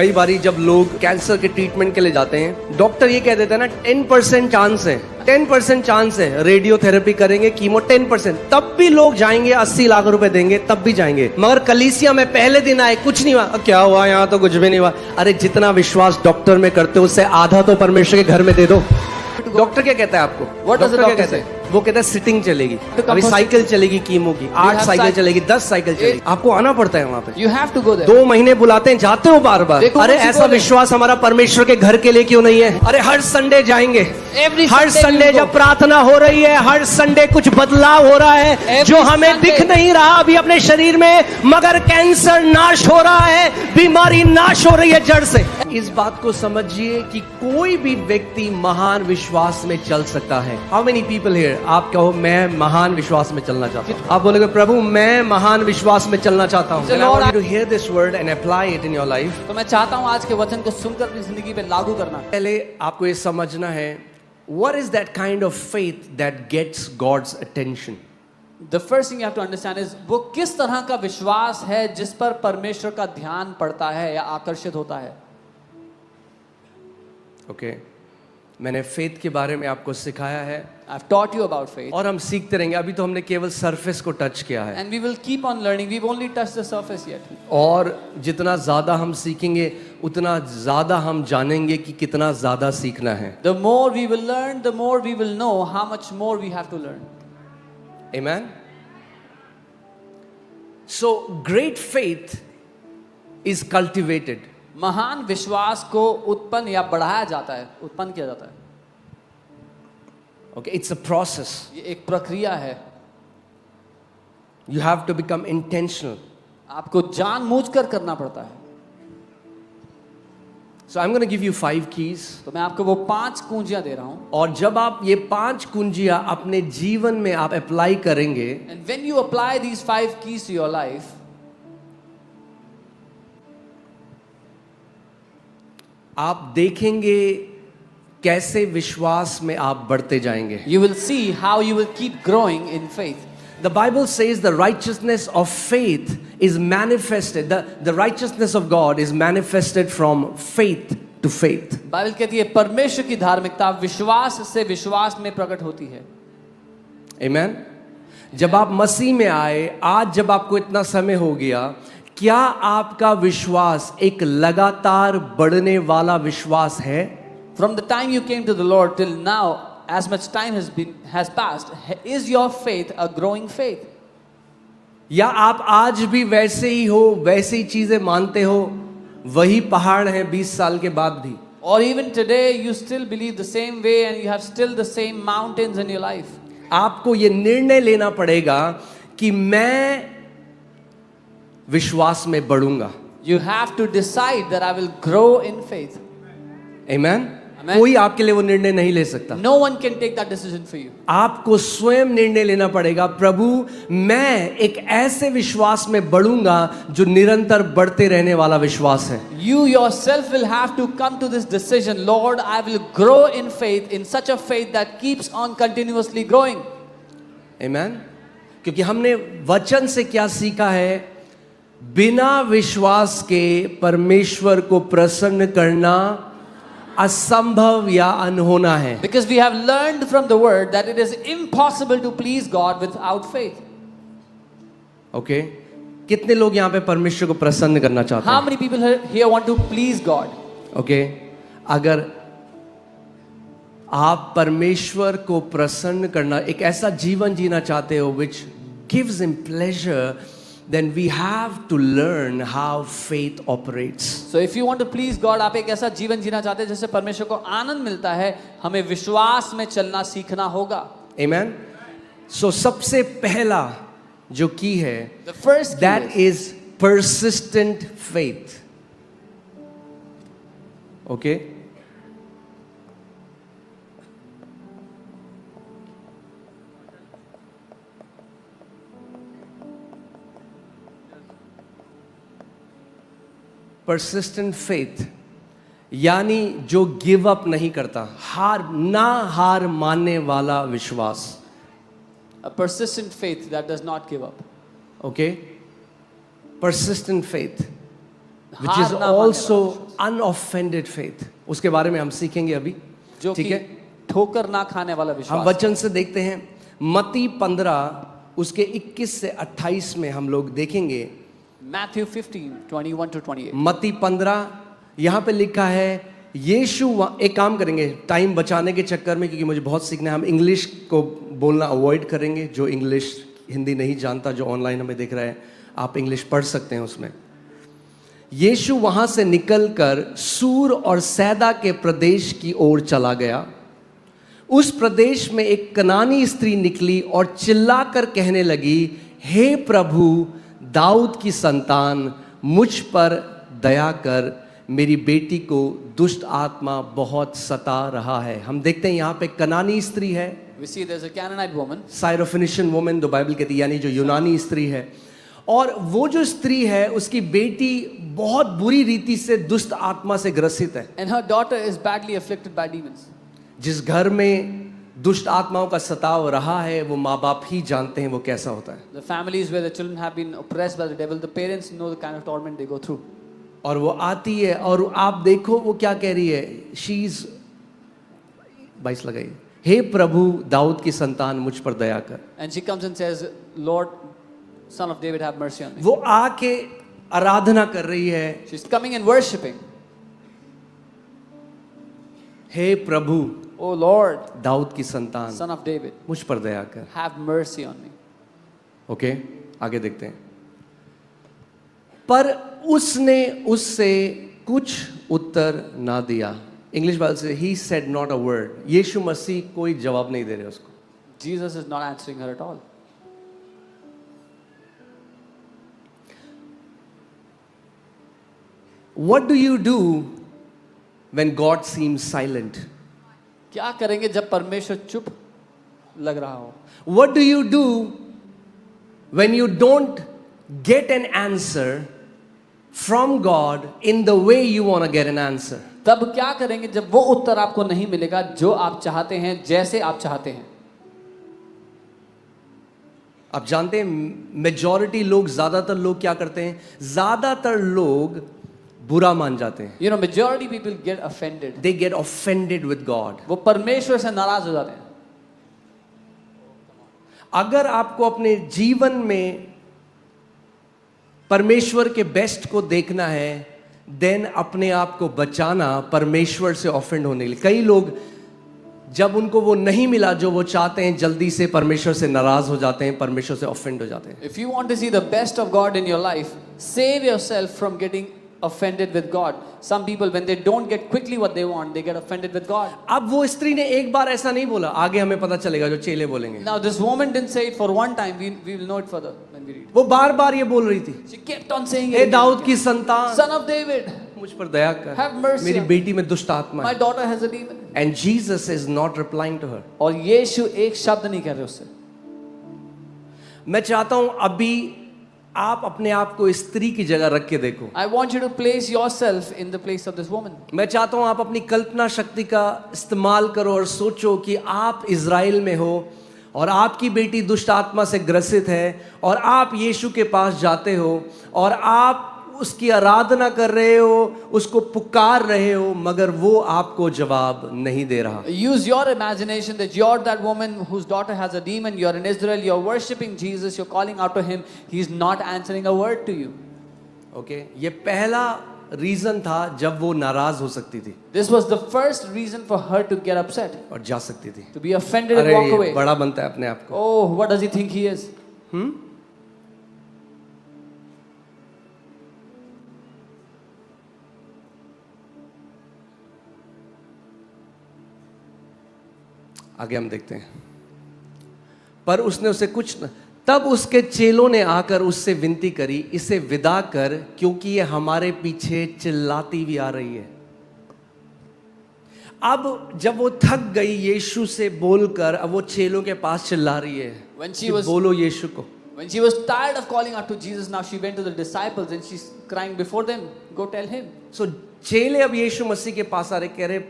कई बारी जब लोग कैंसर के ट्रीटमेंट के लिए जाते हैं, डॉक्टर ये कह देता है ना 10% चांस है, 10% चांस है, रेडियोथेरेपी करेंगे, कीमो 10%, तब भी लोग जाएंगे, 80 लाख रुपए देंगे तब भी जाएंगे। मगर कलीसिया में पहले दिन आए, कुछ नहीं हुआ, क्या हुआ, यहाँ तो कुछ भी नहीं हुआ। अरे जितना विश्वास डॉक्टर में करते हो उससे आधा तो परमेश्वर के घर में दे दो। डॉक्टर क्या कहता है आपको? डॉक्टर क्या कहता है? वो कहता है सिटिंग चलेगी, अभी साइकिल चलेगी कीमो की, 8 साइकिल चलेगी, 10 साइकिल चलेगी। आपको आना पड़ता है वहां पे, You have to go there. 2 महीने बुलाते हैं, जाते हो बार बार। अरे ऐसा विश्वास हमारा परमेश्वर के घर के लिए क्यों नहीं है? अरे हर संडे जाएंगे, हर संडे जब प्रार्थना हो रही है, हर संडे कुछ बदलाव हो रहा है जो हमें दिख नहीं रहा अभी अपने शरीर में, मगर कैंसर नाश हो रहा है, बीमारी नाश हो रही है जड़ से। इस बात को समझिए कि कोई भी व्यक्ति महान विश्वास में चल सकता है। हाउ मेनी पीपल हियर, आप कहो मैं महान विश्वास में चलना चाहता हूँ। आप बोलोगे प्रभु मैं महान विश्वास में चलना चाहता हूँ। And I want you to hear this word and apply it in your life. तो मैं चाहता हूँ आज के वचन को सुनकर अपनी जिंदगी पे लागू करना। पहले आपको ये समझना है, what is that kind of faith that gets God's attention? The first thing you have to understand is वो किस तरह का विश्वास है जिस पर परमेश्वर का ध्यान पड़ता है या आकर्षित होता है। Okay. मैंने फेथ के बारे में आपको सिखाया है, I've taught you about faith. और हम सीखते रहेंगे। अभी तो हमने केवल सरफेस को टच किया है, And we will keep on learning. We've only touched the surface yet. और जितना ज्यादा हम सीखेंगे उतना ज्यादा हम जानेंगे कि कितना ज्यादा सीखना है। The more we will learn, the more we will know how much more we have to learn. Amen. So great faith is cultivated. महान विश्वास को उत्पन्न या बढ़ाया जाता है, उत्पन्न किया जाता है। Okay, it's a process. ये एक प्रक्रिया है। You have to become intentional. आपको जानबूझकर करना पड़ता है। So I'm going to give you 5 keys. तो मैं आपको वो 5 कुंजियां दे रहा हूँ। और जब आप ये 5 कुंजियां अपने जीवन में आप अप्लाई करेंगे, And when you apply these 5 keys to your life, आप देखेंगे कैसे विश्वास में आप बढ़ते जाएंगे। you will see how you will keep growing in faith. The Bible says the righteousness of faith is manifested. The righteousness of God is manifested from faith to faith. Bible कहती है परमेश्वर की धार्मिकता विश्वास से विश्वास में प्रकट होती है। Amen. जब आप मसीह में आए, आज जब आपको इतना समय हो गया, क्या आपका विश्वास एक लगातार बढ़ने वाला विश्वास है? From the time you came to the Lord till now, as much time has passed, is your faith a growing faith? या आप आज भी वैसे ही हो, वैसी चीजें मानते हो, वही पहाड़ है 20 साल के बाद भी? Or even today you still believe the same way and you have still the same mountains in your life? आपको ये निर्णय लेना पड़ेगा कि मैं विश्वास में बढ़ूंगा। You have to decide that I will grow in faith. Amen. Amen. कोई आपके लिए वो निर्णय नहीं ले सकता। No one can take that decision for you. आपको स्वयं निर्णय लेना पड़ेगा, प्रभु मैं एक ऐसे विश्वास में बढ़ूंगा जो निरंतर बढ़ते रहने वाला विश्वास है। You yourself will have to come to this decision, Lord, I will grow in faith, in such a faith that keeps on continuously growing. Amen. क्योंकि हमने वचन से क्या सीखा है, बिना विश्वास के परमेश्वर को प्रसन्न करना असंभव या अनहोना है। Because we have learned from the word that it is impossible to please God without faith. Okay? कितने लोग यहाँ पे परमेश्वर को प्रसन्न करना चाहते How हैं? many people here want to please God? Okay? अगर आप परमेश्वर को प्रसन्न करना, एक ऐसा जीवन जीना चाहते हो which gives him pleasure, then we have to learn how faith operates. So if you want to please God, आप एक ऐसा जीवन जीना चाहते हैं जिससे परमेश्वर को आनंद मिलता है, हमें विश्वास में चलना सीखना होगा। Amen. So सबसे पहला जो की है, The first key that is persistent faith. Okay? Persistent faith यानी जो गिव अप नहीं करता, हार मानने वाला विश्वास। A persistent faith that does not give up. Okay? Persistent faith. which is हार ना मानने also वाला, unoffended faith. उसके बारे में हम सीखेंगे अभी, जो ठीक कि है? ठोकर ना खाने वाला हम विश्वास। वचन से देखते हैं मत्ती 15 उसके 21 से 28 में हम लोग देखेंगे। Matthew 15:21 to 28. मत्ती 15 यहाँ पे लिखा है यीशु एक काम करेंगे टाइम बचाने के चक्कर में, क्योंकि मुझे बहुत सीखना है, हम इंग्लिश को बोलना अवॉइड करेंगे। जो इंग्लिश हिंदी नहीं जानता, जो ऑनलाइन हमें देख रहा है, आप इंग्लिश पढ़ सकते हैं उसमें। यीशु वहां से निकलकर सूर और सैदा के प्रदेश की ओर चला गया। उस प्रदेश में एक कनानी स्त्री निकली और चिल्लाकर कहने लगी, हे प्रभु दाऊद की संतान, मुझ पर दया कर, मेरी बेटी को दुष्ट आत्मा बहुत सता रहा है। हम देखते हैं यहाँ पे कनानी स्त्री है, We see there's a Canaanite woman. Syrophoenician woman जो बाइबल कहती है, यानी जो यूनानी स्त्री है। और वो जो स्त्री है उसकी बेटी बहुत बुरी रीति से दुष्ट आत्मा से ग्रसित है। And her daughter is badly afflicted by demons. जिस घर में दुष्ट आत्माओं का सताव रहा है वो माँ बाप ही जानते हैं वो कैसा होता है। The families where the children have been oppressed by the devil, the parents know the kind of torment they go through. और वो आती है और आप देखो वो क्या कह रही है, शीज 22 लगाइए, हे प्रभु दाऊद की संतान मुझ पर दया कर। And she comes and says, Lord, son of David, have mercy on me. वो आके आराधना कर रही है, She's coming and worshipping. Hey Prabhu Oh Lord, Dawood की संतान son of David, मुझ पर दया कर। have mercy on me. Okay, आगे देखते हैं। पर उसने उससे कुछ उत्तर ना दिया। इंग्लिश बाइबल से he said not a word. यीशु मसीह कोई जवाब नहीं दे रहे उसको। Jesus is not answering her at all. What do you do when God seems silent? क्या करेंगे जब परमेश्वर चुप लग रहा हो? What do you do when you don't get an answer from God in the way you want to get an answer? तब क्या करेंगे जब वो उत्तर आपको नहीं मिलेगा जो आप चाहते हैं, जैसे आप चाहते हैं? आप जानते हैं मेजॉरिटी लोग, ज्यादातर लोग क्या करते हैं, ज्यादातर लोग बुरा मान जाते हैं। You know, majority people get offended. They get offended with God. वो परमेश्वर से नाराज हो जाते हैं। अगर आपको अपने जीवन में परमेश्वर के बेस्ट को देखना है, देन अपने आप को बचाना परमेश्वर से ऑफेंड होने के लिए। कई लोग जब उनको वो नहीं मिला जो वो चाहते हैं, जल्दी से परमेश्वर से नाराज हो जाते हैं, परमेश्वर से ऑफेंड हो जाते हैं। If you want to see the best of God in your life, save yourself from getting offended with God. Some people, when they don't get quickly what they want, they get offended with God. अब वो स्त्री ने एक बार ऐसा नहीं बोला, आगे हमें पता चलेगा जो चेले बोलेंगे। Now this woman didn't say it for one time. We will know it further when we read. वो बार बार ये बोल रही थी, She kept on saying hey it. Dawood की संतान, Son of David, मुझ पर दया कर, have mercy मेरी on बेटी में दुष्ट आत्मा my है। daughter has a demon. And Jesus is not replying to her. और यीशु एक शब्द नहीं कर रहे उससे। मैं चाहता हूं अभी आप अपने आप को स्त्री की जगह रख के देखो। I want you to place yourself in the place of this woman. मैं चाहता हूं आप अपनी कल्पना शक्ति का इस्तेमाल करो और सोचो कि आप इज़राइल में हो और आपकी बेटी दुष्ट आत्मा से ग्रसित है और आप यीशु के पास जाते हो और आप उसकी आराधना कर रहे हो, उसको पुकार रहे हो, मगर वो आपको जवाब नहीं दे रहा। Use your imagination that you're that woman whose daughter has a demon. You're in Israel. You're worshiping Jesus. You're calling out to him. He's not answering a word to you. Okay, ये पहला reason था जब वो नाराज हो सकती थी This was the first reason for her to get upset, और जा सकती थी। to be offended and अरे walk ये away. बड़ा बनता है अपने आप को। Oh, what does he think he is? आगे हम देखते हैं। पर उसने उसे कुछ न, तब उसके चेलों ने आकर उससे विनती करी, इसे विदा कर, क्योंकि ये हमारे पीछे चिल्लाती भी आ रही है। अब जब वो थक गई यीशु से बोलकर, अब वो चेलों के पास चिल्ला रही है When she कि was- बोलो यीशु को। When she was tired of calling out to Jesus, now she went to the disciples and she's crying before them. Go tell him. सो चेले अब यीशु मसीह के पास आ रहे, कह रहे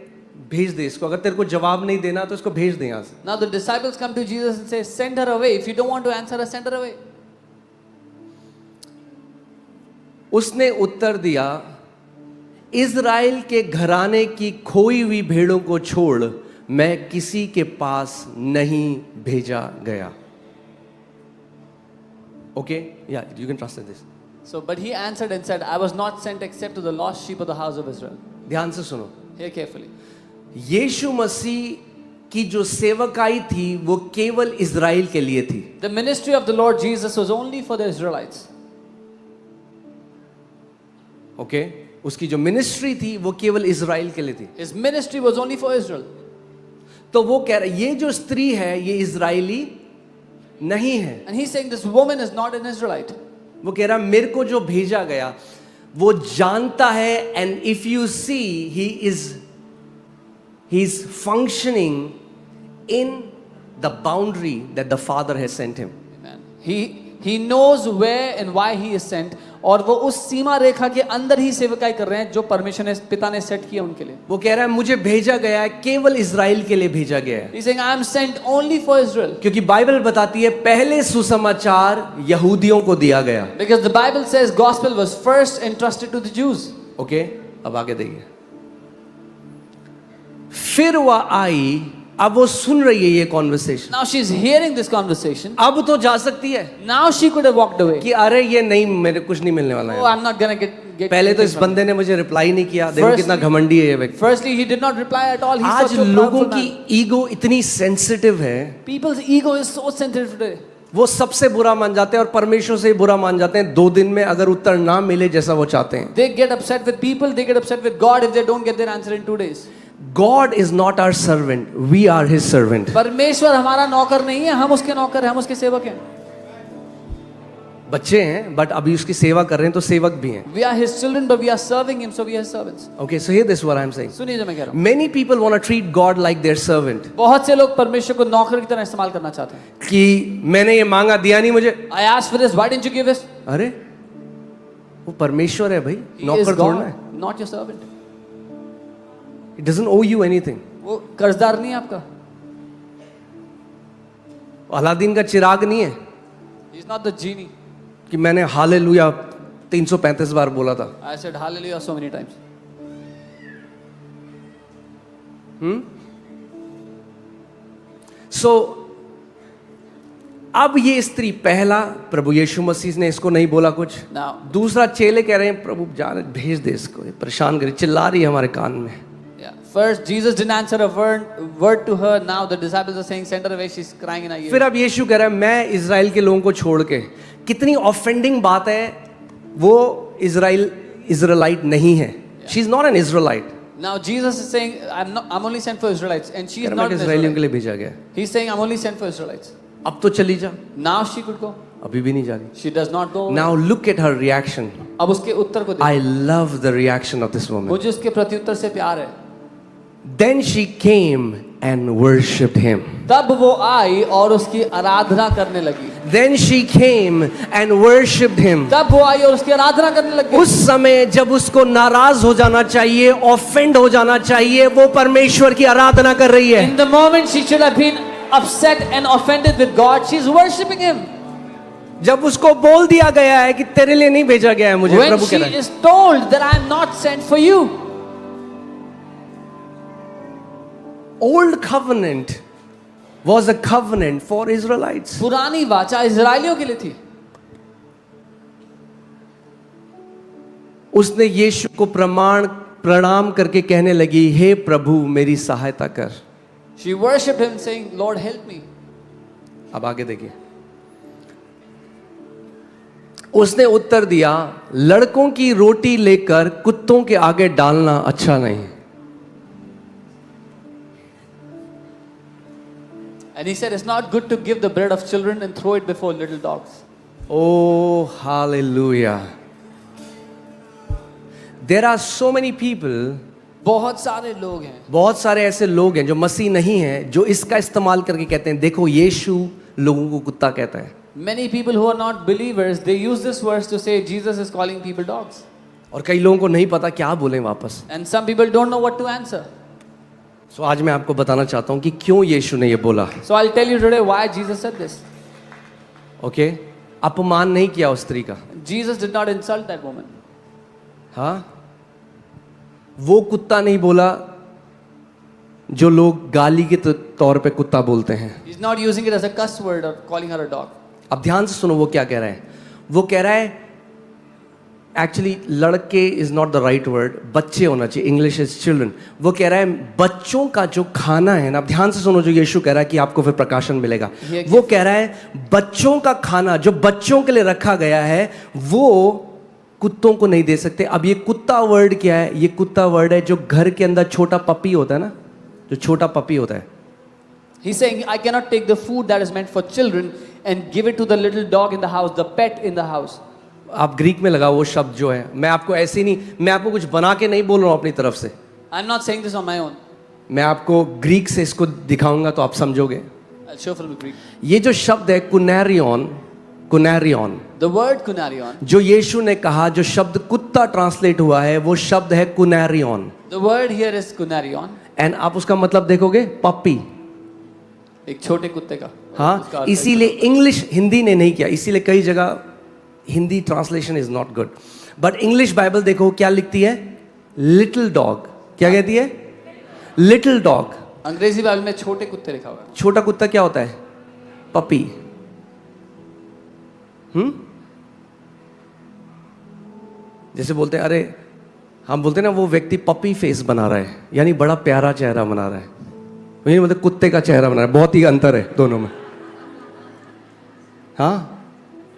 भेज दे इसको, अगर तेरे को जवाब नहीं देना तो इसको भेज दे यहाँ से। Now the disciples come to Jesus and say, send her away. If you don't want to answer her, send her away. उसने उत्तर दिया, इज़राइल के घराने की खोई हुई भेड़ों को छोड़ मैं किसी के पास नहीं भेजा गया. Okay, yeah, you can translate this. So, but he answered and said, I was not sent except to the lost sheep of the house of Israel. ध्यान से सुनो. Hear carefully. यीशु मसीह की जो सेवकाई थी वो केवल इज़राइल के लिए थी. The ministry of the Lord Jesus was only for the Israelites. Okay उसकी जो मिनिस्ट्री थी वो केवल इज़राइल के लिए थी. His ministry was only for Israel. तो वो कह रहा है ये जो स्त्री है ये इज़राइली नहीं है. And he's saying this woman is not an Israelite. वो कह रहा मेरे को जो भेजा गया वो जानता है. And if you see he is functioning in the boundary that the father has sent him. He knows where and why he is sent. और वो उस सीमा रेखा के अंदर ही सेवकाई कर रहे हैं जो परमेश्वर ने पिता ने सेट किया उनके लिए. वो कह रहा है मुझे भेजा गया है केवल इज़राइल के लिए भेजा गया है. He's saying I am sent only for Israel. क्योंकि बाइबल बताती है पहले सुसमाचार यहूदियों को दिया गया. Because the Bible says gospel was first entrusted to the Jews. Okay अब आगे देखिए. फिर वह आई. अब वो सुन रही है ये conversation. Now she is hearing this conversation. अब तो जा सकती है Now she could have walked away. कि अरे ये नहीं मेरे कुछ नहीं मिलने वाला है. Oh, I'm not gonna get पहले तो इस बंदे ने मुझे रिप्लाई नहीं किया. देखो कितना घमंडी है ये व्यक्ति. Firstly, he did not reply at all. He's आज such a लोगों proudful की man. ईगो इतनी सेंसिटिव है. People's ego is so sensitive today. वो सबसे बुरा मान जाते हैं और परमेश्वर से बुरा मान जाते हैं 2 दिन में अगर उत्तर ना मिले जैसा वो चाहते हैं. They get upset with people. They get upset with God if they don't get their answer in 2 days. God is not our servant. We are His servant. परमेश्वर हमारा नौकर नहीं है, हम उसके नौकर हैं, हम उसके सेवक हैं. बच्चे हैं बट अभी उसकी सेवा कर रहे हैं तो सेवक भी हैं. We are His children, but we are serving Him, so we are His servants. Okay, so hear this what I am saying. सुनिए जो मैं कह रहा हूँ. Many people want to treat God like their servant. बहुत से लोग परमेश्वर को नौकर की तरह इस्तेमाल करना चाहते हैं. कि मैंने ये मांगा दिया नहीं मुझे. I asked for this, why didn't you give this? अरे वो परमेश्वर है भाई, He is नौकर थोड़ा है. God, not your servant. It doesn't owe you anything. वो कर्जदार नहीं है आपका. अलादीन का चिराग नहीं है He is not the genie. कि मैंने हालेलुया 335 बार बोला था. I said hallelujah so many times. So अब ये स्त्री पहला प्रभु यीशु मसीह ने इसको नहीं बोला कुछ. Now, दूसरा चेले कह रहे हैं प्रभु जान भेज दे इसको, ये परेशान करे, चिल्ला रही है हमारे कान में. yeah. First, Jesus didn't answer a word to her. Now the disciples are saying, send her away. She's crying in our ear. फिर अब यीशु कह रहा है मैं इज़राइल के लोगों को छोड़ के. कितनी ऑफेंडिंग बात है. वो इज़राइलाइट नहीं है. She is not an Israelite. Now Jesus is saying, I'm only sent for Israelites, and she is not an इज़राइलियों के Israelite. लिए भेजा गया. He's saying, I'm only sent for Israelites. अब तो चली जा. Now she could go. अभी भी नहीं जा रही. She does not go. Now look at her reaction. अब उसके उत्तर को देखो. I love the reaction of this woman. मुझे उसके प्रत्युत्तर से प्यार है. Then she came and worshipped him. तब वो आई और उसकी आराधना करने लगी. Then she came and worshipped him. तब वो आई और उसकी आराधना करने लगी. उस समय जब उसको नाराज हो जाना चाहिए, ऑफेंड हो जाना चाहिए, वो परमेश्वर की आराधना कर रही है. In the moment she should have been upset and offended with God, she's worshipping Him. जब उसको बोल दिया गया है कि तेरे लिए नहीं भेजा गया है मुझे, When प्रभु she कह रहा है. is told that I am not sent for you. Old covenant was a covenant for Israelites. पुरानी वाचा इजरायलियों के लिए थी. उसने यीशु को प्रणाम करके कहने लगी, हे प्रभु मेरी सहायता कर. She worshipped Him saying, Lord help me. अब आगे देखिए. उसने उत्तर दिया, लड़कों की रोटी लेकर कुत्तों के आगे डालना अच्छा नहीं. And he said, it's not good to give the bread of children and throw it before little dogs. Oh, hallelujah. There are so many people. बहुत सारे लोग हैं. बहुत सारे ऐसे लोग हैं जो मसीह नहीं हैं, जो इसका इस्तेमाल करके कहते हैं देखो यीशु लोगों को कुत्ता कहता है. Many people who are not believers, they use this verse to say Jesus is calling people dogs. और कई लोगों को नहीं पता क्या बोलें वापस. And some people don't know what to answer. So आज मैं आपको बताना चाहता हूं कि क्यों यीशु ने ये बोला. So I'll tell you today why Jesus said this. Okay, अपमान नहीं किया उस स्त्री का. Jesus did not insult that woman. हाँ, वो कुत्ता नहीं बोला जो लोग गाली के तौर पे कुत्ता बोलते हैं। He's not using it as a cuss word or calling her a dog. अब ध्यान से सुनो वो क्या कह रहा है। वो कह रहा है एक्चुअली लड़के is not the right word, बच्चे होना चाहिए, इंग्लिश इज चिल्ड्रन। वो कह रहा है बच्चों का जो खाना है ना, अब ध्यान से सुनो जो यीशु कह रहा है कि आपको फिर प्रकाशन मिलेगा। वो कह रहा है बच्चों का खाना जो बच्चों के लिए रखा गया है वो कुत्तों को नहीं दे सकते। अब ये कुत्ता वर्ड क्या है? ये कुत्ता वर्ड है जो घर के अंदर छोटा पपी होता है ना, जो छोटा पपी होता है। He's saying, I cannot take the food that is meant for children and give it to the little dog in the house, the pet in the house. आप ग्रीक में लगाओ वो शब्द जो है, मैं आपको ऐसे नहीं, मैं आपको कुछ बना के नहीं बोल रहा हूँ अपनी तरफ से। I'm not saying this on my own. मैं आपको ग्रीक से इसको दिखाऊंगा तो आप समझोगे। I'll show from the Greek. ये जो शब्द है कुनैरियन, कुनैरियन, The word kunarion. जो यीशु ने कहा, जो शब्द कुत्ता ट्रांसलेट हुआ है वो शब्द है कुनैरियन। The word here is kunarion. And आप उसका मतलब देखोगे पपी, एक छोटे कुत्ते का। हाँ, इसीलिए इंग्लिश हिंदी ने नहीं किया, इसीलिए कई जगह Hindi translation is not good, but English Bible देखो क्या लिखती है, लिटिल डॉग। क्या कहती है? Little dog. अंग्रेजी बाइबल में छोटे कुत्ते लिखा हुआ है। छोटा कुत्ता क्या होता है? पपी। जैसे बोलते हैं, अरे हम बोलते हैं ना वो व्यक्ति पपी फेस बना रहा है, यानी बड़ा प्यारा चेहरा बना रहा है, वही मतलब कुत्ते का चेहरा बना रहा है। बहुत ही अंतर है दोनों में। हाँ,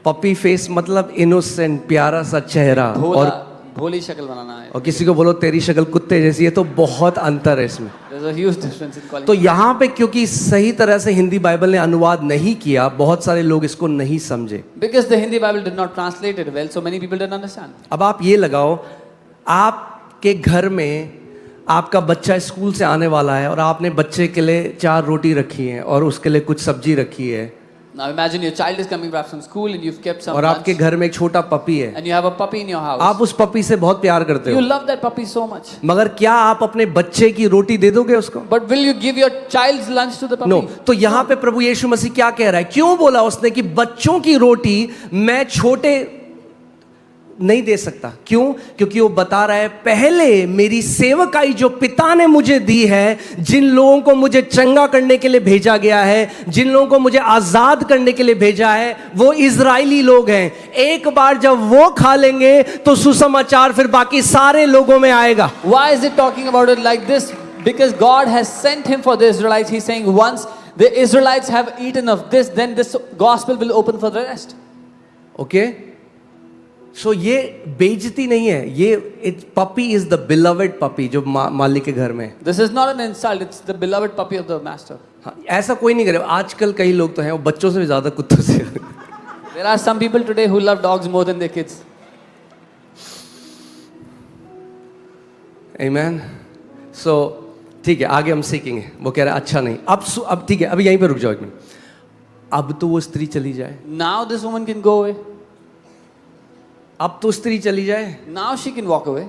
पपी फेस मतलब इनोसेंट, प्यारा सा चेहरा, और भोली शक्ल बनाना है। और किसी को बोलो तेरी शक्ल कुत्ते जैसी है, तो बहुत अंतर है इसमें। There's a huge difference in calling. तो यहाँ पे क्योंकि सही तरह से हिंदी बाइबल ने अनुवाद नहीं किया, बहुत सारे लोग इसको नहीं समझे। Because the Hindi Bible did not translate it well, so many people didn't understand. अब आप ये लगाओ, आपके घर में आपका बच्चा स्कूल से आने वाला है और आपने बच्चे के लिए 4 रोटी रखी है और उसके लिए कुछ सब्जी रखी है। Now imagine your child is coming back from school and you've kept some और आपके घर में एक छोटा पपी है, and you have a puppy in your house. आप उस पपी से बहुत प्यार करते You हो, love that puppy so much. मगर क्या आप अपने बच्चे की रोटी दे दोगे उसको? But will you give your child's lunch to the puppy? No. तो यहाँ पे प्रभु यीशु मसीह क्या कह रहा है? क्यों बोला उसने कि बच्चों की रोटी मैं छोटे नहीं दे सकता? क्यों? क्योंकि वो बता रहा है पहले मेरी सेवकाई जो पिता ने मुझे दी है, जिन लोगों को मुझे चंगा करने के लिए भेजा गया है, जिन लोगों को मुझे आजाद करने के लिए भेजा है, वो इजरायली लोग हैं। एक बार जब वो खा लेंगे तो सुसमाचार फिर बाकी सारे लोगों में आएगा। Why is it talking about it like this? Because God has sent him for the Israelites. He's saying once the Israelites have eaten of this, then this gospel will open for the rest. Okay, so ये बेइज्जती नहीं है, ये puppy is the beloved puppy जो मालिक के घर में। This is not an insult, it's the beloved puppy of the master. हाँ, ऐसा कोई नहीं करे। आजकल कई लोग तो हैं वो बच्चों से भी ज्यादा कुत्तों से। There are some people today who love dogs more than their kids. Amen. So ठीक है, आगे हम सीखेंगे। वो कह रहा है अच्छा नहीं, अब ठीक है, अभी यहीं पे रुक जाओ एक मिनट। अब तो वो स्त्री चली जाए, Now this woman can go away. अब तो स्त्री चली जाए। Now she can walk away.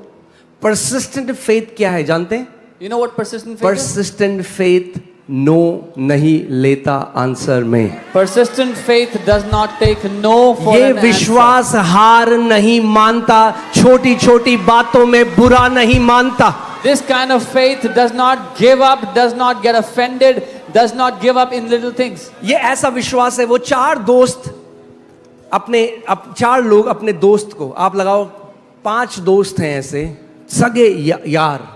Persistent faith क्या है जानते हैं? You know what persistent faith is? Persistent faith no नहीं लेता आंसर में। Persistent faith does not take no for ये an answer. विश्वास हार नहीं मानता, छोटी छोटी बातों में बुरा नहीं मानता। This kind of faith does not give up, does not get offended, does not give up in little things. ये ऐसा विश्वास है। वो 4 दोस्त अपने 4 लोग अपने दोस्त को, आप लगाओ 5 दोस्त हैं ऐसे सगे यार,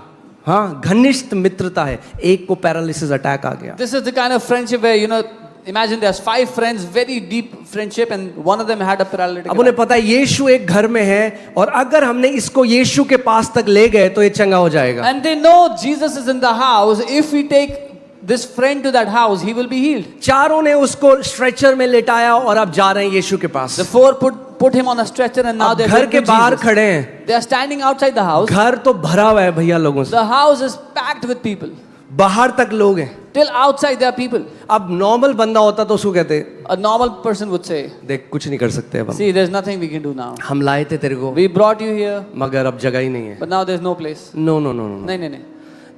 हाँ, घनिष्ठ मित्रता है। एक को पैरालिसिस अटैक आ गया। This is the kind of friendship where, you know, imagine there's 5 friends, very deep friendship, and one of them had a paralytic. अब उन्हें पता है यीशु एक घर में है और अगर हमने इसको यीशु के पास तक ले गए तो ये चंगा हो जाएगा। And they know Jesus is in the house. If we take this friend to that house, he will be healed. चारों ने उसको स्ट्रेचर में लेटाया और अब जा रहे हैं यीशु के पास। The 4 put him on a stretcher and now they're घर going के to बाहर Jesus. खड़े हैं, They are standing outside the house. घर तो भरा हुआ है भैया लोगों से, The house is packed with people. बाहर तक लोग हैं। Till outside there are people. अब नॉर्मल बंदा होता तो उसको कहते A normal person would say, देख कुछ नहीं कर सकते अब see, there's nothing we can do now. हम लाए थे तेरे को, We brought you here, मगर अब जगह ही नहीं है। but now there's no place. No no no no, नहीं नहीं नहीं,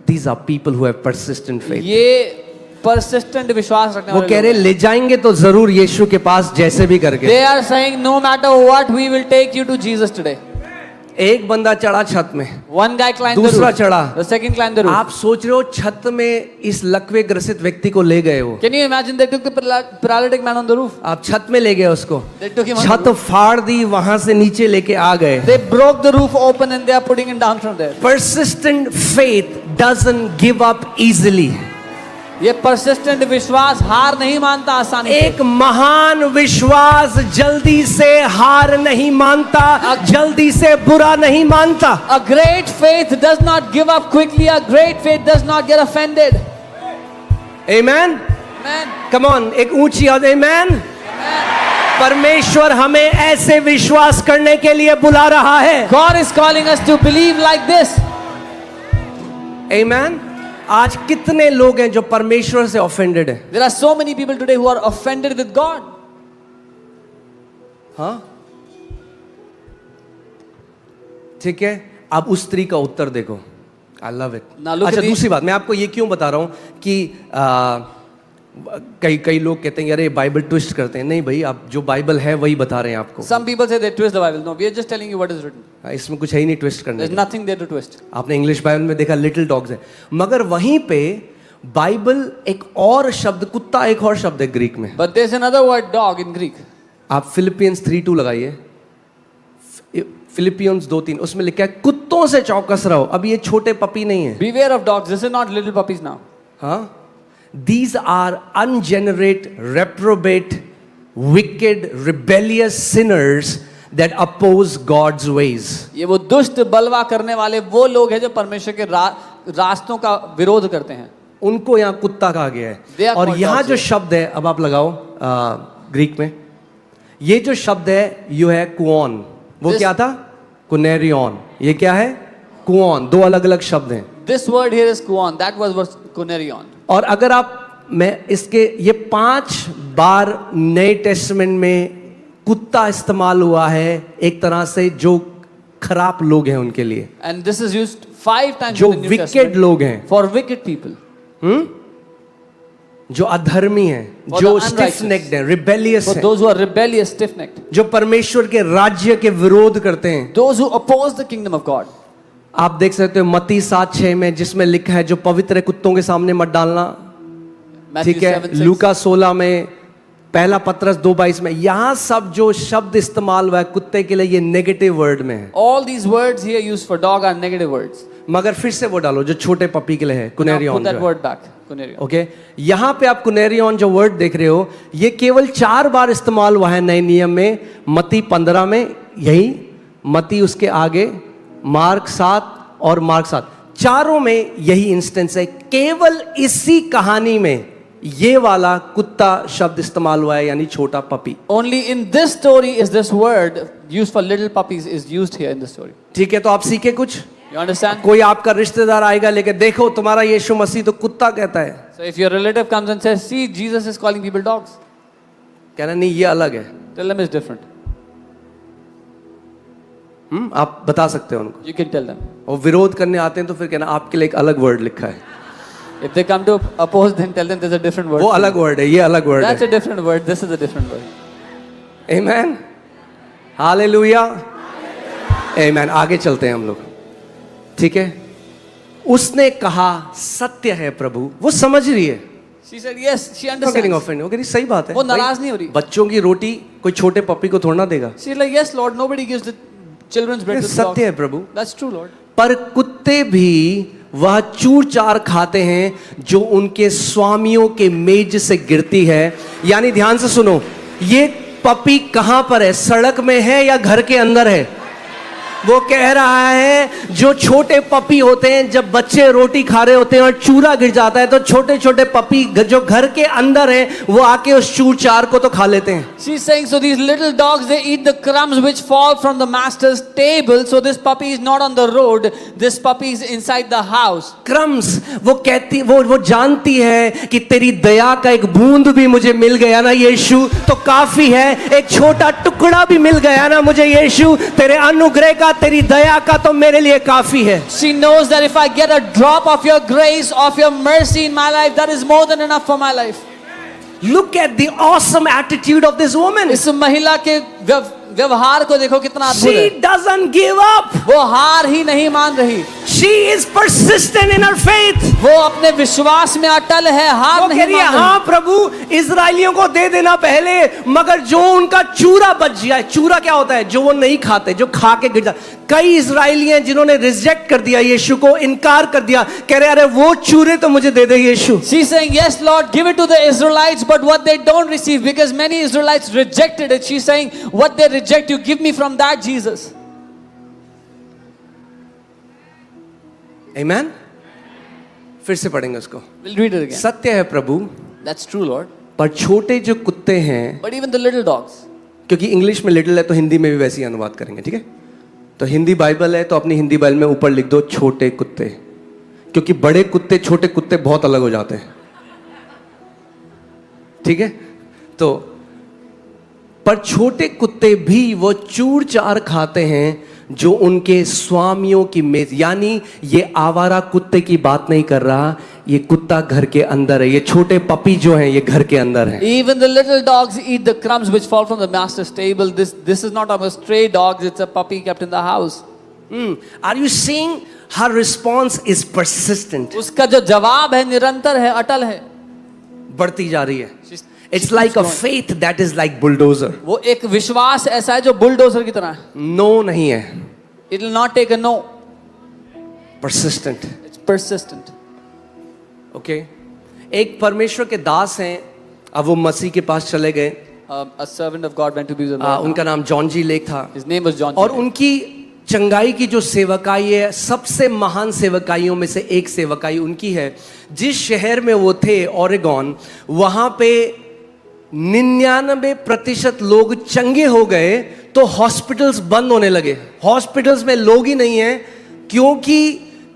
these are people who have persistent faith. ये persistent विश्वास रखने वो वाले कह रहे लोग हैं। ले जाएंगे तो जरूर यीशु के पास जैसे भी करके। They are saying no matter what we will take you to Jesus today. एक बंदा चढ़ा छत में, One guy climbed the दूसरा roof. चढ़ा। The second climbed the roof. आप सोच रहे हो छत में इस लकवे ग्रसित व्यक्ति को ले गए हो, Can you imagine they took the paralytic man on the roof? आप छत में ले गए उसको, They took him on the छत roof. फाड़ दी, वहां से नीचे लेके आ गए। They broke the roof open and they are putting him down from there. Persistent faith doesn't give up easily. ये persistent विश्वास हार नहीं मानता आसानी से। एक महान विश्वास जल्दी से हार नहीं मानता, जल्दी से बुरा नहीं मानता। A great faith does not give up quickly. A great faith does not get offended. Amen. Amen. Come on, एक ऊंची आवाज Amen. परमेश्वर हमें ऐसे विश्वास करने के लिए बुला रहा है। God is calling us to believe like this. Amen. आज कितने लोग हैं जो परमेश्वर से ऑफेंडेड हैं? There are so many people today who are offended with God. हाँ, ठीक है। अब उस स्त्री का उत्तर देखो, I love it. Now look अच्छा, at the- दूसरी बात मैं आपको ये क्यों बता रहा हूं कि कई लोग कहते हैं अरे बाइबल ट्विस्ट करते हैं। नहीं भाई, आप जो बाइबल है वही बता रहे हैं आपको। Some people say they twist the Bible. No, we are just telling you what is written. इसमें कुछ है ही नहीं ट्विस्ट करने There's का। nothing there to twist. आपने इंग्लिश बाइबल में देखा लिटिल डॉग्स है, मगर वहीं पे बाइबल एक और शब्द कुत्ता एक और शब्द है ग्रीक में। But there's another word, dog, in Greek. आप फिलिपियंस 3:2 लगाइए, फिलिपियंस 2:3, उसमें लिखा है कुत्तों से चौकस रहो। अब ये छोटे पपी नहीं है। Beware of dogs. This is not little puppies now. हाँ, these are ungenerate, reprobate, wicked, rebellious sinners that oppose God's ways. ये वो दुष्ट बलवा करने वाले वो लोग हैं जो परमेश्वर के रास्तों का विरोध करते हैं। उनको यहाँ कुत्ता कहा गया They है। are और called यहाँ dogs. जो शब्द है, अब आप लगाओ ग्रीक में, ये जो शब्द है यू है कुओन। वो This- क्या था? कुनेरियन। ये क्या है? कुओन। दो अलग अलग शब्द हैं। This word here is kuon. That was kunerion. और अगर आप मैं इसके ये 5 बार नए टेस्टामेंट में कुत्ता इस्तेमाल हुआ है एक तरह से जो खराब लोग हैं उनके लिए, And this is used 5 times जो in the New wicked Testament लोग हैं, for wicked people. जो अधर्मी हैं, For जो the स्टिफ unrighteous. नेक्ड हैं, रिबेलियस For हैं, those who are rebellious, stiff-necked. जो परमेश्वर के राज्य के विरोध करते हैं। Those who oppose the kingdom of God. आप देख सकते हो मत्ती 7:6 में जिसमें लिखा है जो पवित्र है कुत्तों के सामने मत डालना। Matthew ठीक है। 7:6. लूका 16 में, पहला पत्रस 2:22 में, यहाँ सब जो शब्द इस्तेमाल हुआ है कुत्ते के लिए ये नेगेटिव वर्ड में है। All these words here used for dog are negative words. मगर फिर से वो डालो जो छोटे पपी के लिए है, Now कुनेरियन put that जो है। word back. Kunerion. ओके, यहाँ पे आप कुनेरियन जो वर्ड देख रहे हो ये केवल 4 बार इस्तेमाल हुआ है नए नियम में। मत्ती 15 में यही, मत्ती उसके आगे, मार्क 7 और मार्क 7, चारों में यही इंस्टेंस है। केवल इसी कहानी में ये वाला कुत्ता शब्द इस्तेमाल हुआ है, यानी छोटा puppy. Only in this story is this word used for little puppies is used here in this story. ठीक है, तो आप सीखे कुछ। You understand? कोई आपका रिश्तेदार आएगा लेके, देखो तुम्हारा यीशु मसीह तो कुत्ता कहता है, So if your relative comes and says, see, Jesus is calling people dogs, कहना नहीं ये अलग है। tell them it's different. आप बता सकते हो उनको। You can tell them. और विरोध करने आते हैं तो फिर कहना आपके लिए एक अलग वर्ड लिखा है, If they come to oppose, then tell them there's a different word. वो for अलग you. वर्ड है, ये अलग वर्ड That's है। a different word. This is a different word. Amen, hallelujah, amen. आगे चलते हैं हम लोग, ठीक है। उसने कहा सत्य है प्रभु। वो समझ रही है, She said yes. She getting understands. offended। वो कह रही सही बात है, वो नाराज भाई, नहीं हो रही। बच्चों की रोटी कोई छोटे पप्पी को थोड़ा ना देगा। She's like, yes, Lord. Nobody gives the children's bread ये to the सत्य है dogs. Prabhu. That's true, Lord. पर कुत्ते भी वह चूर चार खाते हैं जो उनके स्वामियों के मेज से गिरती है। यानी ध्यान से सुनो, ये पपी कहां पर है? सड़क में है या घर के अंदर है? वो कह रहा है जो छोटे पपी होते हैं, जब बच्चे रोटी खा रहे होते हैं और चूरा गिर जाता है तो छोटे छोटे पपी जो घर के अंदर है वो आके उस चूर चार को तो खा लेते हैं। She's saying, so these little dogs, they eat the crumbs which fall from the master's table. So this puppy is not on the road. This puppy is inside the house. Crumbs, वो कहती, वो जानती है कि तेरी दया का एक बूंद भी मुझे मिल गया ना यीशु तो काफी है। एक छोटा टुकड़ा भी मिल गया ना मुझे यीशु, तेरे अनुग्रह का, तेरी दया का तो मेरे लिए काफी है। She knows that if I get a drop of your grace, of your mercy in my life, that is more than enough for my life. Look at the awesome attitude of this woman. इस महिला के व्यवहार को देखो कितना अद्भुत She है। doesn't give up. वो हार ही नहीं मान रही, She is persistent in her faith. वो अपने विश्वास में अटल है, वो हार कह नहीं रही है, मान रही। हाँ प्रभु इजराइलियों को दे देना पहले, मगर जो उनका चूरा बच जाए। चूरा क्या होता है? जो वो नहीं खाते, जो खा के गिर जाए। कई इजराइली हैं जिन्होंने रिजेक्ट कर दिया यीशु को, इनकार कर दिया, कह रहे अरे वो चूरे तो मुझे दे दे यीशु। She's saying, yes, Lord, give it to the Israelites, but what they don't receive, because many Israelites rejected it. She's saying, what they reject, you give me from that, Jesus. Amen? फिर से पढ़ेंगे उसको। We'll read it again. सत्य है प्रभु, That's true, Lord. पर छोटे जो कुत्ते हैं, But even the little dogs. क्योंकि इंग्लिश में लिटिल है तो हिंदी में भी वैसे ही अनुवाद करेंगे, ठीक है? तो हिंदी बाइबल है तो अपनी हिंदी बाइबल में ऊपर लिख दो छोटे कुत्ते, क्योंकि बड़े कुत्ते छोटे कुत्ते बहुत अलग हो जाते हैं, ठीक है? तो पर छोटे कुत्ते भी वो चूर चार खाते हैं जो उनके स्वामियों की मेज, यानी ये आवारा कुत्ते की बात नहीं कर रहा, ये कुत्ता घर के अंदर है, ये छोटे पपी जो हैं ये घर के अंदर है। Even the little dogs eat the crumbs which fall from the master's table. This is not a stray dog, it's a puppy kept in the house. Are you seeing her response is persistent? उसका जो जवाब है निरंतर है, अटल है। बढ़ती जा रही है। It's like a faith that is like bulldozer. वो एक विश्वास ऐसा है जो बुलडोजर की तरह है। No नहीं है, It will not take a no. persistent. It's persistent. Okay? एक परमेश्वर के दास हैं, अब वो मसीह के पास चले गए। A servant of God went to be with the Lord. उनका नाम जॉन जी लेक था। His name was John. और उनकी चंगाई की जो सेवकाई है, सबसे महान सेवकाइयों में से एक सेवकाई उनकी है। जिस शहर में वो थे, ओरेगॉन, वहां पे 99% लोग चंगे हो गए तो हॉस्पिटल्स बंद होने लगे। हॉस्पिटल्स में लोग ही नहीं है, क्योंकि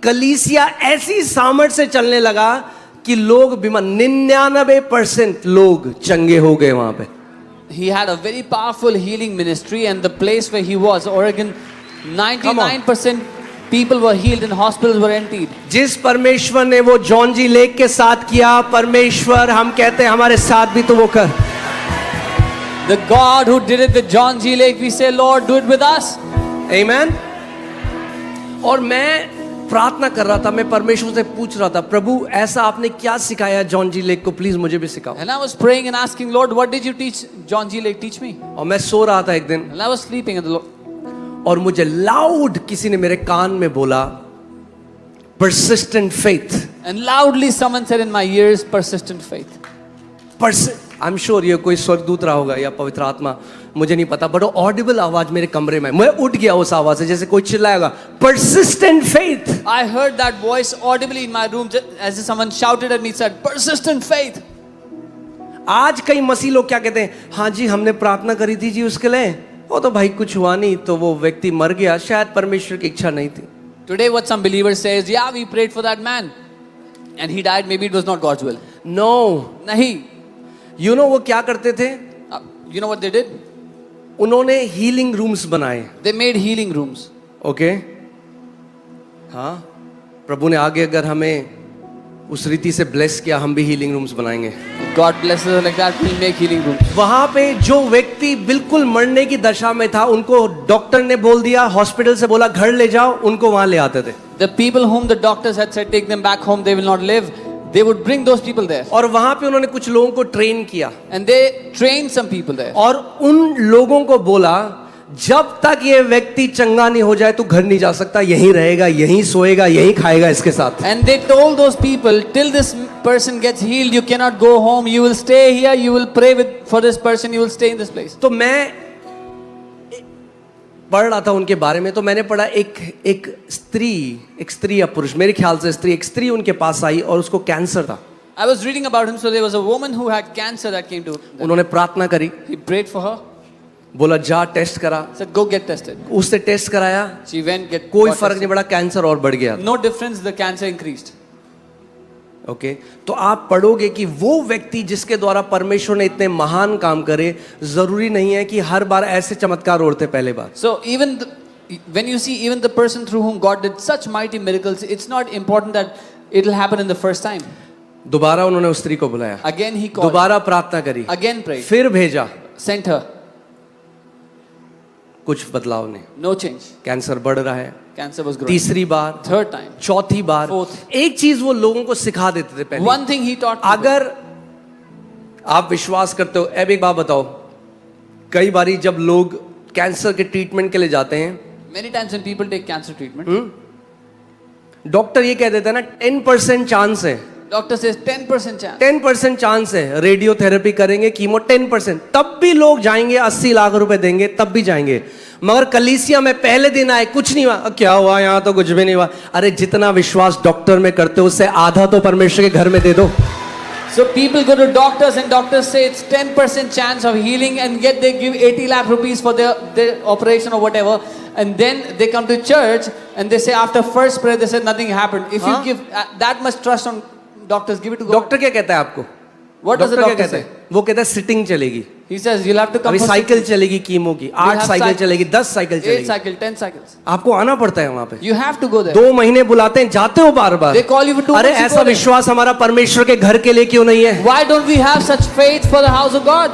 कलीसिया ऐसी सामर्थ से चलने लगा कि लोग बीमार, 99% लोग चंगे हो गए वहां पे। He had a very powerful healing ministry, and the place where he was, Oregon, 99% people were healed and hospitals were emptied. जिस परमेश्वर ने वो जॉन जी लेक के साथ किया, परमेश्वर हम कहते हैं हमारे साथ भी तो वो कर। The God who did it with John G. Lake, we say, Lord, do it with us. Amen. और मैं प्रार्थना कर रहा था, मैं परमेश्वर से पूछ रहा था, प्रभु ऐसा आपने क्या सिखाया जॉन जी लेक को, प्लीज मुझे भी सिखाओ। And I was praying and asking, Lord, what did you teach John G. Lake? Teach me. और मैं सो रहा था एक दिन, And I was sleeping, and the Lord, और मुझे लाउड किसी ने मेरे कान में बोला, persistent faith. and loudly someone said in my ears, persistent faith. I am sure ये कोई स्वर्गदूत रहा होगा या पवित्र आत्मा, मुझे नहीं पता, बट वो ऑडिबल आवाज मेरे कमरे में, मैं उठ गया उस आवाज से, जैसे कोई चिल्लाएगा, persistent faith. I heard that voice audibly in my room, as if someone shouted at me, said, persistent faith. आज कई मसीह लोग क्या कहते हैं, हाँ जी हमने प्रार्थना करी थी जी उसके लिए, वो तो भाई कुछ हुआ नहीं, तो वो व्यक्ति मर गया, शायद परमेश्वर की इच्छा नहीं थी। Today what some believers say is, yeah, we prayed for that man and he died, maybe it was not God's will. No. Nahi. You know वो क्या करते थे? You know what they did? उन्होंने हीलिंग रूम्स बनाए। They made healing rooms. Okay, हाँ, प्रभु ने आगे अगर हमें उस रीति से ब्लेस किया, हम भी हीलिंग रूम्स बनाएंगे। God blesses us like that, we'll make healing rooms. वहां पे जो व्यक्ति बिल्कुल मरने की दशा में था, उनको डॉक्टर ने बोल दिया, हॉस्पिटल से बोला घर ले जाओ, उनको वहां ले आते थे। The people whom the doctors had said take them back home, they will not live, they would bring those people there. और वहां पे उन्होंने कुछ लोगों को ट्रेन किया, And they trained some people there. और उन लोगों को बोला, जब तक ये व्यक्ति चंगा नहीं हो जाए तू घर नहीं जा सकता, यहीं रहेगा, यहीं सोएगा, यहीं खाएगा इसके साथ। And they told those people, till this person gets healed, you cannot go home, you will stay here, you will pray for this person, you will stay in this place. तो मैं पढ़ रहा था उनके बारे में, तो मैंने पढ़ा एक स्त्री या पुरुष, मेरे ख्याल से स्त्री, एक स्त्री उनके पास आई और उसको कैंसर था। I was reading about him, so there was a woman who had cancer that came to them. उन्होंने प्रार्थना करी, He prayed for her, बोला जा टेस्ट करा, said go get tested. उससे टेस्ट कराया, She went, कोई got फर्क tested. नहीं पड़ा, कैंसर और बढ़ गया। No difference, the cancer increased. Okay, तो आप पढ़ोगे कि वो व्यक्ति जिसके द्वारा परमेश्वर ने इतने महान काम करे, जरूरी नहीं है कि हर बार ऐसे चमत्कार होते पहले बार। So even when you see even the person through whom God did such mighty miracles, it's not important that it will happen in the first time. दोबारा उन्होंने उस स्त्री को बुलाया, Again he called, दोबारा प्रार्थना करी, again prayed, फिर भेजा, sent her. कुछ बदलाव नहीं, No change. कैंसर बढ़ रहा है, Cancer was growing. तीसरी बार, Third time. चौथी बार। Fourth. एक चीज वो लोगों को सिखा देते थे पहले, One thing he taught people. अगर आप विश्वास करते हो, अब एक बात बताओ, कई बारी जब लोग कैंसर के ट्रीटमेंट के लिए जाते हैं, Many times when people take cancer treatment, doctor ये कह देता है ना 10% चांस है, doctor says 10% chance. 10% चांस है, रेडियोथेरेपी करेंगे, कीमो 10%, तब भी लोग जाएंगे, 80 लाख रुपए देंगे तब भी जाएंगे। मगर कलीसिया में पहले दिन आए, कुछ नहीं हुआ, क्या हुआ, यहाँ तो कुछ भी नहीं हुआ। अरे जितना विश्वास डॉक्टर में करते हो उससे आधा तो परमेश्वर के घर में दे दो। So people go to doctors and doctors say it's 10% chance of healing, and yet they give 80 lakh rupees for their operation or whatever, and then they come to church and they say after first prayer they said nothing happened. If you give that much trust on doctors, give it to God. Doctor क्या कहता है आपको? What does the doctor क्या doctor कहता say? है? वो कहता है सिटिंग चलेगी, He says you'll have to come अभी for साइकिल चलेगी, कीमो की 8 have साइकिल cycle. चलेगी, 10 साइकिल 8 चलेगी, cycle, 10 cycles. आपको आना पड़ता है वहां पे। You have to go there. 2 महीने बुलाते हैं, जाते हो बार बार। They call you for 2 अरे months, you ऐसा go there. विश्वास हमारा परमेश्वर के घर के लिए क्यों नहीं है? Why don't we have such faith for the house of God?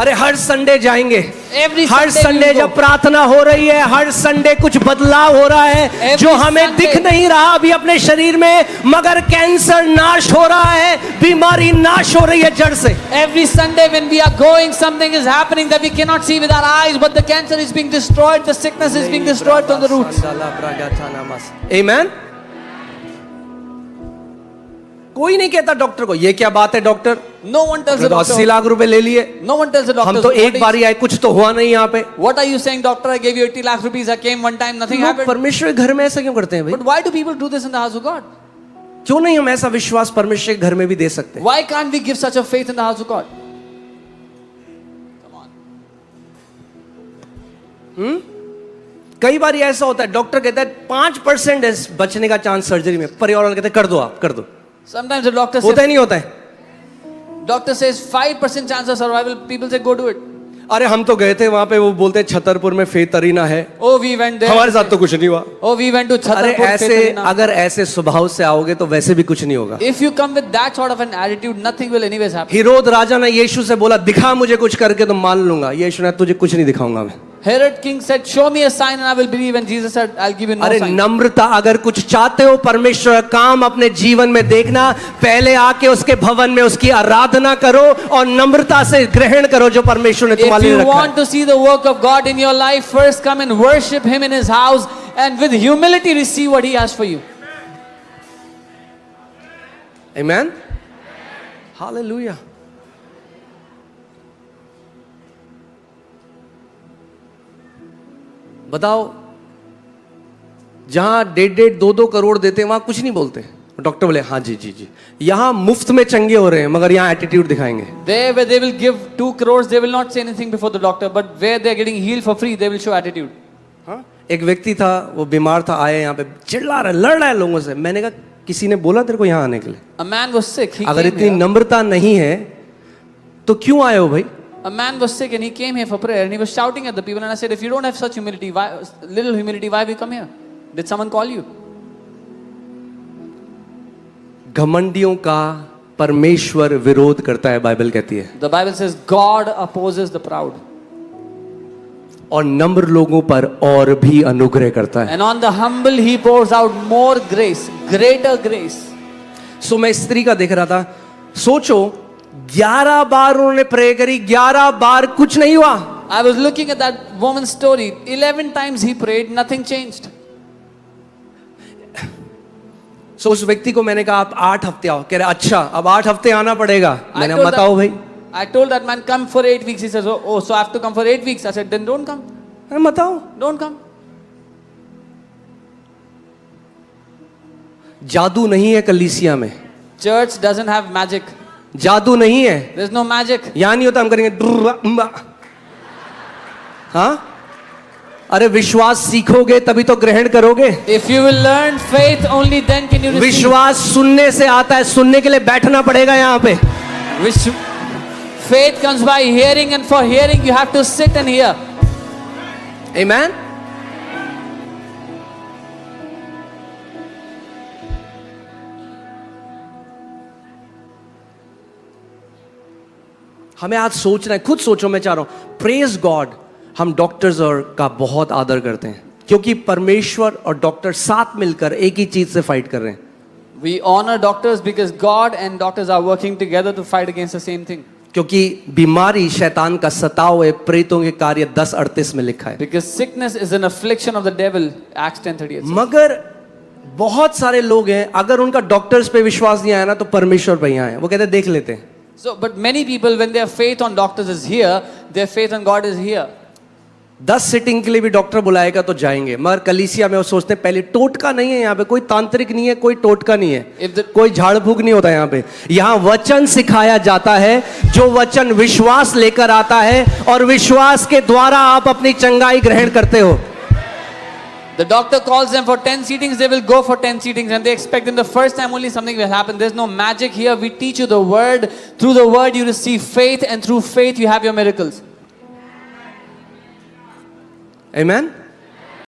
अरे हर संडे जाएंगे, Every her Sunday Sunday we go. जब प्रार्थना हो रही है, हर संडे कुछ बदलाव हो रहा है Every जो हमें Sunday. दिख नहीं रहा अभी अपने शरीर में, मगर कैंसर नाश हो रहा है, बीमारी नाश हो रही है जड़ से। Every Sunday when we are going, something is happening that we cannot see with our eyes, but the cancer is being destroyed, the sickness is being destroyed from the roots. Amen? कोई नहीं कहता doctor को, ये क्या बात है doctor, No one tells the तो 80 doctor. Lakh रुपए ले लिए, No one tells the doctor. हम तो एक बार ही आए, कुछ तो हुआ नहीं यहाँ पे। What are you saying, doctor? I gave you 80 lakh rupees. I came one time, nothing लोग happened. परमेश्वर के घर में ऐसा क्यों करते हैं भाई? But why do people do this in the house of God? क्यों नहीं हम ऐसा विश्वास परमेश्वर के घर में भी दे सकते? Why can't we give such a faith in the house of God? कई बार ऐसा होता है, डॉक्टर कहता है 5% है बचने का चांस सर्जरी में, परिवार वाले कहते हैं कर दो, आप कर दो, Sometimes the doctor होता ही says, नहीं होता है। doctor says 5% chance of survival. People say go do it. अरे हम तो गए थे वहां पे, वो बोलते हैं छतरपुर में फेत अरीना है, Oh, we went there. हमारे साथ तो कुछ नहीं हुआ। Oh, we went to अरे Chhatarpur. ऐसे, Faith Arena. अगर ऐसे स्वभाव से आओगे तो वैसे भी कुछ नहीं होगा। If you come with that sort of an attitude, nothing will anyways happen. हिरोद राजा ने यीशु से बोला, दिखा मुझे कुछ करके तो मान लूंगा। यीशु ने, तुझे कुछ नहीं दिखाऊंगा मैं। Herod king said, show me a sign and I will believe. And Jesus said, I'll give you no अरे sign. नम्रता, अगर कुछ चाहते हो परमेश्वर का काम अपने जीवन में देखना, पहले आके उसके भवन में उसकी आराधना करो और नम्रता से ग्रहण करो जो परमेश्वर ने If तुम्हारे लिए you रखा want to see the work of God in your life, first come and worship Him in His house and with humility receive what He has for you. Amen. Hallelujah. बताओ, जहां 1.5-2 करोड़ देते हैं वहां कुछ नहीं बोलते, डॉक्टर बोले हाँ जी जी जी, यहां मुफ्त में चंगे हो रहे हैं मगर यहां एटीट्यूड दिखाएंगे। There where they will give 2 crores, they will not say anything before the doctor, but where they are getting healed for free, they will show attitude. हाँ, एक व्यक्ति था, वो बीमार था, आया यहाँ पे चिल्ला रहा है, लड़ रहा है लोगों से। मैंने कहा किसी ने बोला तेरे को यहाँ आने के लिए? A man was sick. He अगर came इतनी here. नम्रता नहीं है तो क्यों आए हो भाई? A man was sick and he came here for prayer and he was shouting at the people, and I said, if you don't have such humility, why, little humility, why have you come here? Did someone call you? घमंडियों का परमेश्वर विरोध करता है, Bible कहती है, The Bible says God opposes the proud. और नम्र लोगों पर और भी अनुग्रह करता है। And on the humble he pours out more grace, greater grace. सो मैं स्त्री का देख रहा था, सोचो 11 बार उन्होंने प्रे करी, 11 बार कुछ नहीं हुआ। I was looking at that woman's story. 11 times he prayed, nothing changed. सो उस व्यक्ति को मैंने कहा आप 8 हफ्ते आओ, कह रहे अच्छा अब 8 हफ्ते आना पड़ेगा। I मैंने told मत आओ भाई। I told that man, come for 8 weeks. He says, oh, so I have to come for 8 weeks. I said, then don't come. मत आओ, Don't come. जादू नहीं है कलीसिया में, Church doesn't have magic. जादू नहीं है, There's no magic. यहाँ नहीं होता हम करेंगे डुर्रा, हाँ? अरे विश्वास सीखोगे तभी तो ग्रहण करोगे। If you will learn faith, only then can you receive. विश्वास सुनने से आता है, सुनने के लिए बैठना पड़ेगा यहाँ पे। Faith comes by hearing, and for hearing you have to sit and hear. Amen? हमें आज सोचना है, खुद सोचो, मैं चाह रहा हूं, प्रेज गॉड, हम डॉक्टर्स और का बहुत आदर करते हैं, क्योंकि परमेश्वर और डॉक्टर साथ मिलकर एक ही चीज से फाइट कर रहे हैं. We honor doctors because God and doctors are working together to fight against the same thing. क्योंकि बीमारी शैतान का सताव हुए प्रेतों के कार्य 10:38 में लिखा है. Because sickness is an affliction of the devil, Acts 10:38. मगर बहुत सारे लोग हैं, अगर उनका डॉक्टर्स पे विश्वास नहीं आया ना, तो परमेश्वर पे यहाँ है. वो कहते हैं देख लेते हैं. So, but many people, when their faith on doctors is here, their faith on God is here. 10 seating के लिए भी डॉक्टर बुलाएगा तो जाएंगे, मगर कलीसिया में वो सोचते हैं पहले टोटका नहीं है, यहाँ पे कोई तांत्रिक नहीं है, कोई टोटका नहीं है, कोई झाड़ फूक नहीं होता यहाँ पे. यहाँ वचन सिखाया जाता है, जो वचन विश्वास लेकर आता है, और विश्वास के द्वारा आप अपनी चंगाई ग्रहण करते हो. The doctor calls them for 10 seatings, they will go for 10 seatings, and they expect in the first time only something will happen. There's no magic here. We teach you the word. Through the word you receive faith, and through faith you have your miracles. Amen.